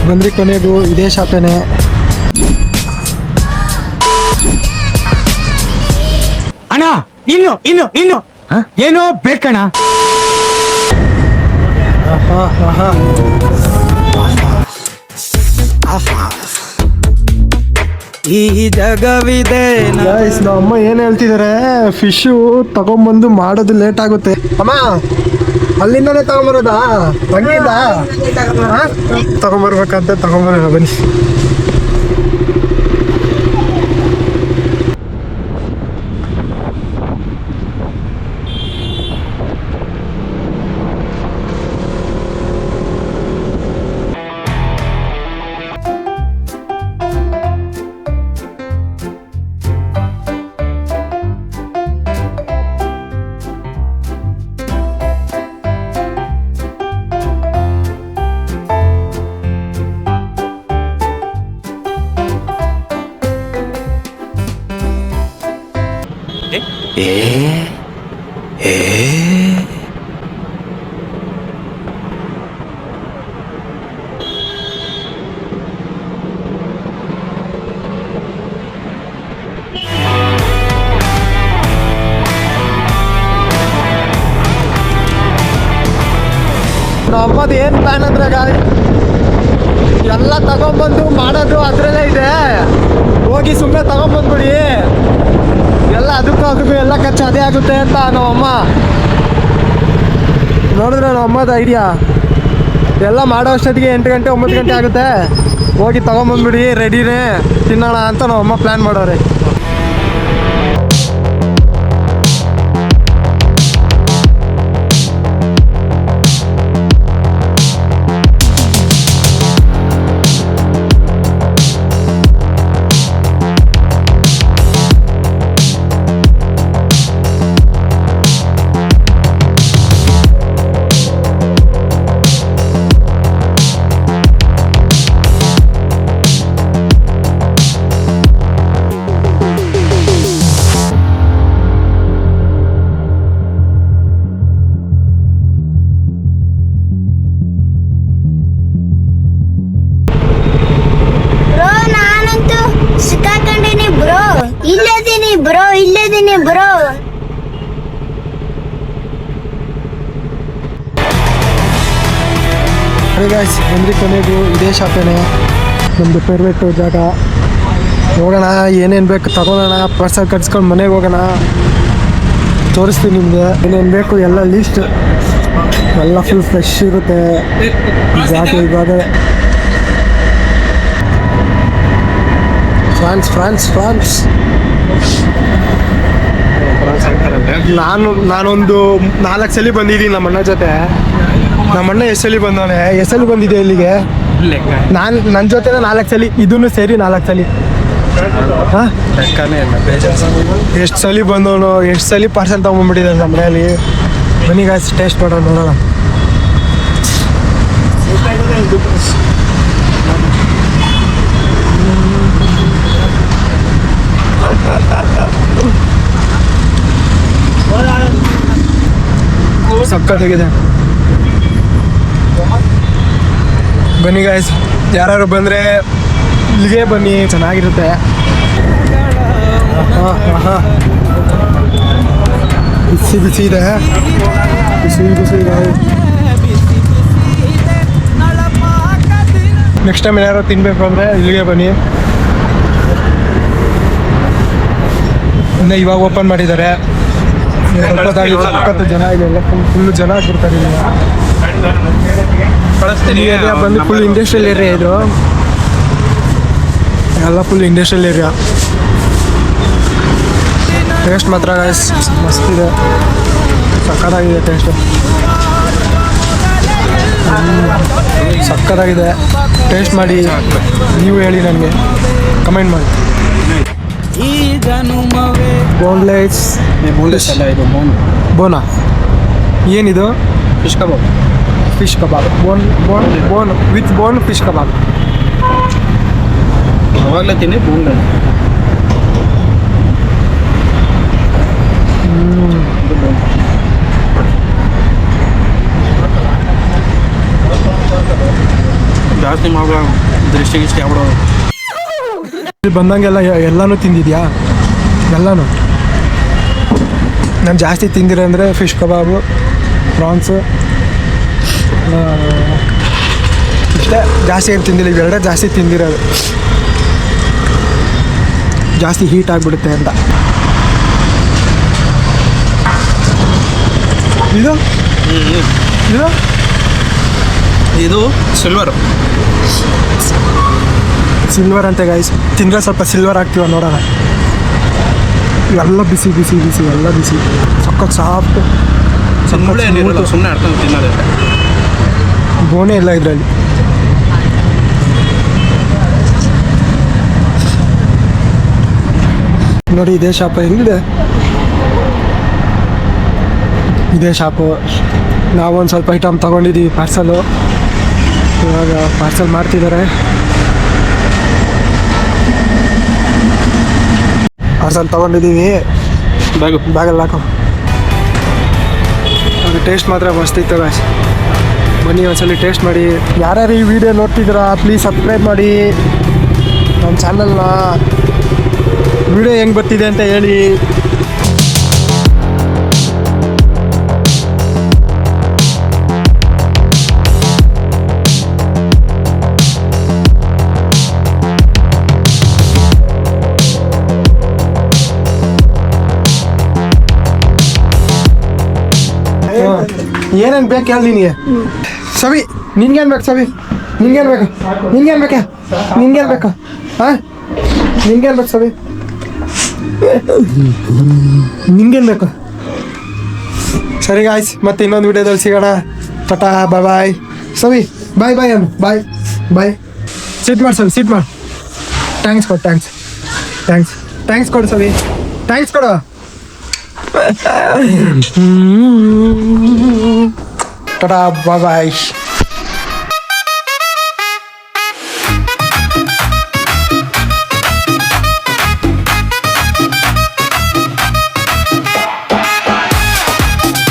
ಬಂದ್ರಿ ಕೊನೆಗೂ ಇದೇ ಶಾಪೇನೆ. ಅಣ್ಣ ಇನ್ನು ಏನೋ ಬೇಕಣ್ಣ. ಈ ಜಗವಿದೆ. ಗೈಸ್ ನಮ್ಮ ಅಮ್ಮ ಏನು ಹೇಳ್ತಿದ್ದಾರೆ, ಫಿಶು ತಗೊಂಬಂದು ಮಾಡೋದು ಲೇಟ್ ಆಗುತ್ತೆ. ಅಮ್ಮ ಅಲ್ಲಿಂದನೇ ತಗೊಂಬರೋದಾ? ಹಂಗಿಂದ ತಗೊಂಬರ್ಬೇಕಂತ ತಗೊಂಬರೋಣ ಬನ್ನಿ. ನಮ್ಮದು ಏನು ಪ್ಲಾನ್ ಅಂದ್ರೆ ಎಲ್ಲ ತಗೊಂಬಂದು ಮಾಡೋದು ಅದರಲ್ಲೇ ಇದೆ. ಹೋಗಿ ಸುಮ್ಮನೆ ತಗೊಂಬಂದ್ಬಿಡಿ, ಎಲ್ಲ ಅದಕ್ಕೂ ಎಲ್ಲ ಖರ್ಚು ಅದೇ ಆಗುತ್ತೆ ಅಂತ ನಮ್ಮಮ್ಮ. ನೋಡಿದ್ರೆ ನಮ್ಮಮ್ಮದ ಐಡಿಯಾ ಎಲ್ಲ ಮಾಡೋ ಅಷ್ಟೊತ್ತಿಗೆ 8 ಗಂಟೆ 9 ಗಂಟೆ ಆಗುತ್ತೆ. ಹೋಗಿ ತಗೊಂಬಂದ್ಬಿಡಿ, ರೆಡಿನೇ ತಿನ್ನೋಣ ಅಂತ ನಮ್ಮಮ್ಮ ಪ್ಲ್ಯಾನ್ ಮಾಡೋರೆ. ಇಲ್ಲದೀನಿ ಬ್ರೋ. ಗಾಯ್ಸ್ ಬಂದ್ರಿ ಕೊನೆಗೂ ಇದೇ ಶಾಪೇನೆ ನಮ್ಮದು ಫೇವ್ರೇಟು ಜಾಗ. ಹೋಗೋಣ, ಏನೇನು ಬೇಕು ತಗೊಳ್ಳೋಣ, ಪಾರ್ಸಲ್ ಕಟ್ಸ್ಕೊಂಡು ಮನೆಗೆ ಹೋಗೋಣ. ತೋರಿಸ್ತೀನಿ ನಿಮಗೆ ಏನೇನು ಬೇಕು ಎಲ್ಲ ಲೀಸ್ಟ್. ಎಲ್ಲ ಫುಲ್ ಫ್ರೆಶ್ ಇರುತ್ತೆ ಜಾಗ. ಇವಾಗ ಫ್ರಾನ್ಸ್ ನಾನೊಂದು 4 ಸಲ ಬಂದಿದ್ದೀನಿ ನಮ್ಮ ಅಣ್ಣ ಜೊತೆ. ನಮ್ಮ ಅಣ್ಣ ಎಷ್ಟು ಸಲ ಬಂದವನೆ, ಎಷ್ಟು ಸಲ ಬಂದಿದೆ ಇಲ್ಲಿಗೆ? ನನ್ನ ಜೊತೆ 4 ಸಲ, ಇದನ್ನು ಸೇರಿ 4 ಸಲ. ಹಾಂ, ಎಷ್ಟು ಸಲ ಬಂದವನು, ಎಷ್ಟು ಸಲ ಪಾರ್ಸಲ್ ತೊಗೊಂಡ್ಬಿಟ್ಟಿದ್ದಾನೆ ನಮ್ಮ ಮನೆಯಲ್ಲಿ. ಬನ್ನಿ ಗಾಯ್ಸ್ ಟೇಸ್ಟ್ ಮಾಡೋಣ, ನೋಡೋಣ. ಸಕ್ಕತ್ತಾಗಿದೆ. ಬನ್ನಿ ಗಾಯ್ಸ್, ಯಾರು ಬಂದರೆ ಇಲ್ಲಿಗೆ ಬನ್ನಿ, ಚೆನ್ನಾಗಿರುತ್ತೆ. ಬಿಸಿ ಇದೆ, ಬಿಸಿ ಇದೆ. ನೆಕ್ಸ್ಟ್ ಟೈಮ್ ಏನಾರು ತಿನ್ನಬೇಕು ಅಂದರೆ ಇಲ್ಲಿಗೆ ಬನ್ನಿ. ಇನ್ನು ಇವಾಗ ಓಪನ್ ಮಾಡಿದ್ದಾರೆ. ಸಖತ್ತು ಜನ ಇದೆ, ಫುಲ್ಲು ಜನ ಆಗ್ಬಿಡ್ತಾರೆ ಇಲ್ಲಿ. ಬಂದು ಫುಲ್ ಇಂಡಸ್ಟ್ರಿಯಲ್ ಏರಿಯಾ ಇದು, ಎಲ್ಲ ಫುಲ್ ಇಂಡಸ್ಟ್ರಿಯಲ್ ಏರಿಯಾ. ಟೇಸ್ಟ್ ಮಾತ್ರ ಮಸ್ತ್ ಇದೆ, ಸಕ್ಕತ್ತಾಗಿದೆ ಟೇಸ್ಟು, ಸಕ್ಕತ್ತಾಗಿದೆ. ಟೇಸ್ಟ್ ಮಾಡಿ ನೀವು ಹೇಳಿ, ನನಗೆ ಕಮೆಂಟ್ ಮಾಡಿ. ಬೋನ್ಲೆಸ್ ಅಲ್ಲ, ಇದು ಬೋನಾ? ಏನಿದು? Fish kebab. Fish kebab, bone with bone fish ಕಬಾಬ್. ಅವಾಗಲೇ ತಿನ್ನಿ ಬೋನ್. ಜಾಸ್ತಿ ಜಾಸ್ತಿ ಮಾಡೋ ದೃಷ್ಟಿ ಗಿಷ್ಟಿ ಆಗ್ಬಿಡೋದು. ಇಲ್ಲಿ ಬಂದಂಗೆಲ್ಲ ಎಲ್ಲನೂ ತಿಂದಿದ್ಯಾ? ಎಲ್ಲನೂ ನಾನು ಜಾಸ್ತಿ ತಿಂದಿರೋ ಅಂದರೆ ಫಿಶ್ ಕಬಾಬು, ಪ್ರಾನ್ಸು, ಇಷ್ಟೇ. ಜಾಸ್ತಿ ಏನು ತಿಂದಿಲ್ಲ, ಇವೆರಡೇ ಜಾಸ್ತಿ ತಿಂದಿರೋದು. ಜಾಸ್ತಿ ಹೀಟ್ ಆಗಿಬಿಡುತ್ತೆ ಅಂತ. ಇದು ಇದು ಇದು ಸಿಲ್ವರ್ ಸಿಲ್ವರ್ ಅಂತೆ ಗೈಸ್. ತಿಂದರೆ ಸ್ವಲ್ಪ ಸಿಲ್ವರ್ ಆಗ್ತೀವ ನೋಡೋಣ. ಇವೆಲ್ಲ ಬಿಸಿ ಬಿಸಿ ಬಿಸಿ, ಎಲ್ಲ ಬಿಸಿ, ಸಖತ್ ಸಾಫ್ಟ್. ಮುಳ್ಳೆ ಏನಿರಲ್ಲ, ಸುಮ್ಮನೆ ಆಡ್ಕೊಂಡು ತಿನ್ನೋದು. ಬೋನೇ ಇಲ್ಲ ಇದರಲ್ಲಿ. ನೋಡಿ ಇದೇ ಶಾಪ್ ಹೆಂಗಿದೆ. ಇದೇ ಶಾಪು. ನಾವೊಂದು ಸ್ವಲ್ಪ ಐಟಮ್ ತೊಗೊಂಡಿದ್ದೀವಿ ಪಾರ್ಸಲು. ಇವಾಗ ಪಾರ್ಸಲ್ ಮಾಡ್ತಿದ್ದಾರೆ. ಪಾರ್ಸಲ್ ತೊಗೊಂಡಿದ್ದೀವಿ. ಬ್ಯಾಗಲ್ಲಿ ಹಾಕೋ. ಅದು ಟೇಸ್ಟ್ ಮಾತ್ರ ಮಸ್ತ್ ಇತ್ತು ಗಾಯ್ಸ್. ಬನ್ನಿ ಒಂದ್ಸಲಿ ಟೇಸ್ಟ್ ಮಾಡಿ. ಯಾರ್ಯಾರು ಈ ವಿಡಿಯೋ ನೋಡ್ತಿದ್ದೀರಾ ಪ್ಲೀಸ್ ಸಬ್ಸ್ಕ್ರೈಬ್ ಮಾಡಿ ನಮ್ಮ ಚಾನಲ್ನ. ವಿಡಿಯೋ ಹೆಂಗೆ ಬರ್ತಿದೆ ಅಂತ ಹೇಳಿ. ಏನೇನು ಬೇಕು ಹೇಳಿ ನಿನಗೆ. ಸವಿ ನಿನ್ಗೇನು ಬೇಕು? ಸವಿ ನಿನ್ಗೇನು ಬೇಕು? ನಿನ್ಗೇನು ಬೇಕಾ? ನಿನ್ಗೇನು ಬೇಕಾ? ಹಾಂ ನಿನ್ಗೇನು ಬೇಕು ಸವಿ? ನಿನ್ಗೇನು ಬೇಕು? ಸರಿ ಗಾಯ್ಸ್, ಮತ್ತೆ ಇನ್ನೊಂದು ವಿಡಿಯೋದಲ್ಲಿ ಸಿಗೋಣ. ಟಾಟಾ, ಬಾಯ್ ಬಾಯ್. ಸವಿ ಬಾಯ್ ಬಾಯ್ ಅನ್ನು. ಬಾಯ್ ಬಾಯ್. ಸಿಟ್ ಮಾಡಿ ಸವಿ, ಸಿಟ್ ಮಾಡಿ. ಥ್ಯಾಂಕ್ಸ್ ಕೊಡು, ಥ್ಯಾಂಕ್ಸ್ ಥ್ಯಾಂಕ್ಸ್ ಥ್ಯಾಂಕ್ಸ್ ಕೊಡು ಸವಿ, ಥ್ಯಾಂಕ್ಸ್ ಕೊಡು. ಟಾಟಾ, ಬಾಯ್ ಬಾಯ್.